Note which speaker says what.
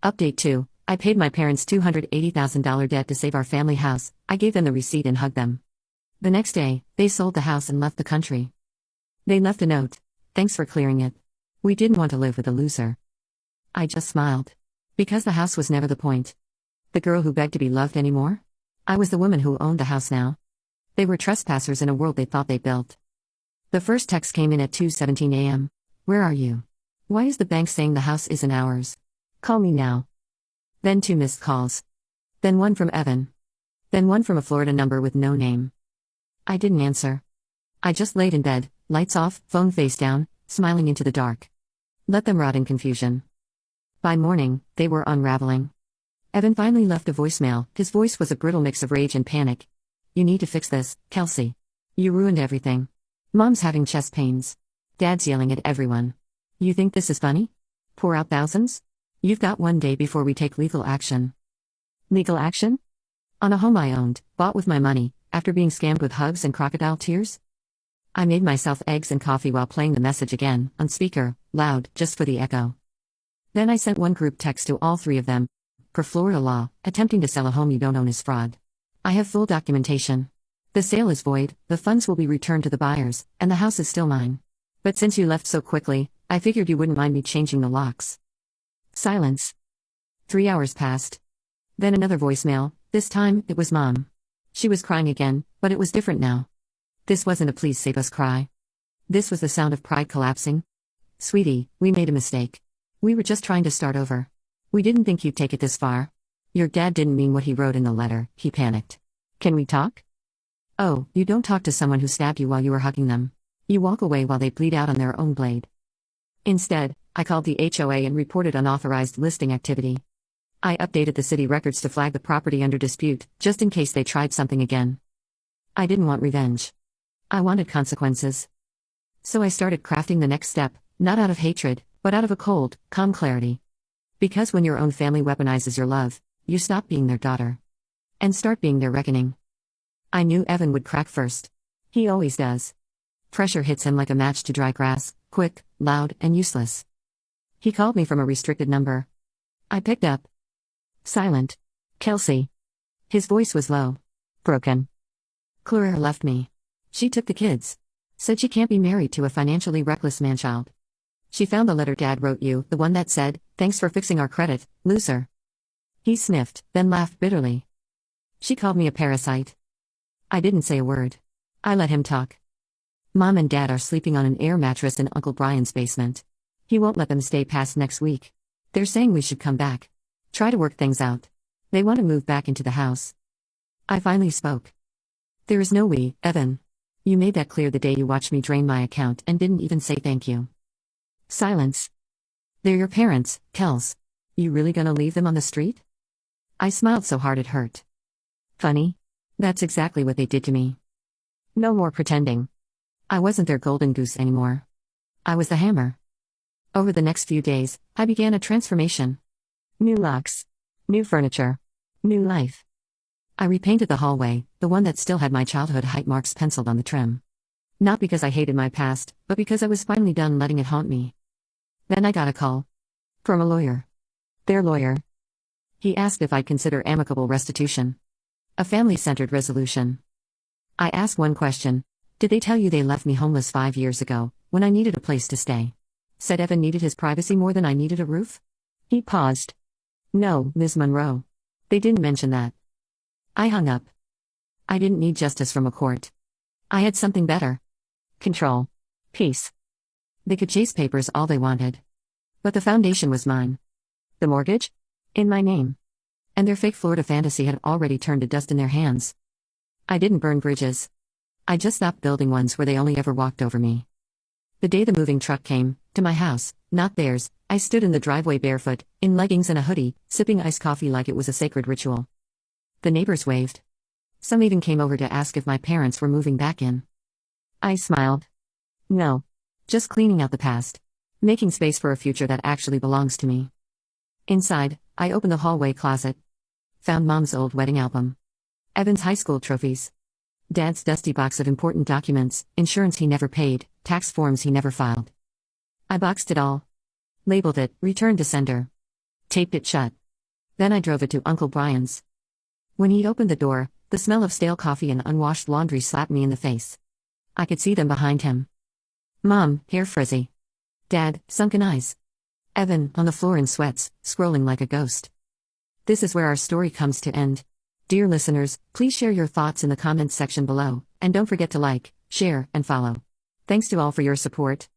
Speaker 1: Update 2. I paid my parents $280,000 debt to save our family house. I gave them the receipt and hugged them. The next day, they sold the house and left the country. They left a note. Thanks for clearing it. We didn't want to live with a loser. I just smiled. Because the house was never the point. The girl who begged to be loved anymore? I was the woman who owned the house now. They were trespassers in a world they thought they built. The first text came in at 2:17 a.m. Where are you? Why is the bank saying the house isn't ours? Call me now. Then 2 missed calls. Then one from Evan. Then one from a Florida number with no name. I didn't answer. I just laid in bed, lights off, phone face down, smiling into the dark. Let them rot in confusion. By morning, they were unraveling. Evan finally left a voicemail. His voice was a brittle mix of rage and panic. You need to fix this, Kelsey. You ruined everything. Mom's having chest pains. Dad's yelling at everyone. You think this is funny? Pour out thousands? You've got 1 day before we take legal action. Legal action? On a home I owned, bought with my money, after being scammed with hugs and crocodile tears? I made myself eggs and coffee while playing the message again, on speaker, loud, just for the echo. Then I sent one group text to all 3 of them. Per Florida law, attempting to sell a home you don't own is fraud. I have full documentation. The sale is void, the funds will be returned to the buyers, and the house is still mine. But since you left so quickly, I figured you wouldn't mind me changing the locks. Silence. 3 hours passed. Then another voicemail. This time, it was Mom. She was crying again, but it was different now. This wasn't a please save us cry. This was the sound of pride collapsing. Sweetie, we made a mistake. We were just trying to start over. We didn't think you'd take it this far. Your dad didn't mean what he wrote in the letter, he panicked. Can we talk? Oh, you don't talk to someone who stabbed you while you were hugging them. You walk away while they bleed out on their own blade. Instead, I called the HOA and reported unauthorized listing activity. I updated the city records to flag the property under dispute, just in case they tried something again. I didn't want revenge. I wanted consequences. So I started crafting the next step, not out of hatred, but out of a cold, calm clarity. Because when your own family weaponizes your love, you stop being their daughter. And start being their reckoning. I knew Evan would crack first. He always does. Pressure hits him like a match to dry grass, quick, loud, and useless. He called me from a restricted number. I picked up. Silent. Kelsey. His voice was low. Broken. Claire left me. She took the kids. Said she can't be married to a financially reckless manchild. She found the letter Dad wrote you, the one that said, "Thanks for fixing our credit, loser." He sniffed, then laughed bitterly. She called me a parasite. I didn't say a word. I let him talk. Mom and Dad are sleeping on an air mattress in Uncle Brian's basement. He won't let them stay past next week. They're saying we should come back. Try to work things out. They want to move back into the house. I finally spoke. There is no we, Evan. You made that clear the day you watched me drain my account and didn't even say thank you. Silence. They're your parents, Kels. You really gonna leave them on the street? I smiled so hard it hurt. Funny? That's exactly what they did to me. No more pretending. I wasn't their golden goose anymore. I was the hammer. Over the next few days, I began a transformation. New locks. New furniture. New life. I repainted the hallway, the one that still had my childhood height marks penciled on the trim. Not because I hated my past, but because I was finally done letting it haunt me. Then I got a call. From a lawyer. Their lawyer. He asked if I'd consider amicable restitution. A family-centered resolution. I asked one question. Did they tell you they left me homeless 5 years ago, when I needed a place to stay? Said Evan needed his privacy more than I needed a roof? He paused. No, Ms. Monroe. They didn't mention that. I hung up. I didn't need justice from a court. I had something better. Control. Peace. They could chase papers all they wanted. But the foundation was mine. The mortgage? In my name. And their fake Florida fantasy had already turned to dust in their hands. I didn't burn bridges. I just stopped building ones where they only ever walked over me. The day the moving truck came, to my house, not theirs, I stood in the driveway barefoot, in leggings and a hoodie, sipping iced coffee like it was a sacred ritual. The neighbors waved. Some even came over to ask if my parents were moving back in. I smiled. No. Just cleaning out the past. Making space for a future that actually belongs to me. Inside, I opened the hallway closet. Found Mom's old wedding album. Evan's high school trophies. Dad's dusty box of important documents, insurance he never paid, tax forms he never filed. I boxed it all. Labeled it, returned to sender. taped it shut. Then I drove it to Uncle Brian's. When he opened the door, the smell of stale coffee and unwashed laundry slapped me in the face. I could see them behind him. Mom, hair frizzy. Dad, sunken eyes. Evan, on the floor in sweats, scrolling like a ghost. This is where our story comes to end. Dear listeners, please share your thoughts in the comments section below, and don't forget to like, share, and follow. Thanks to all for your support.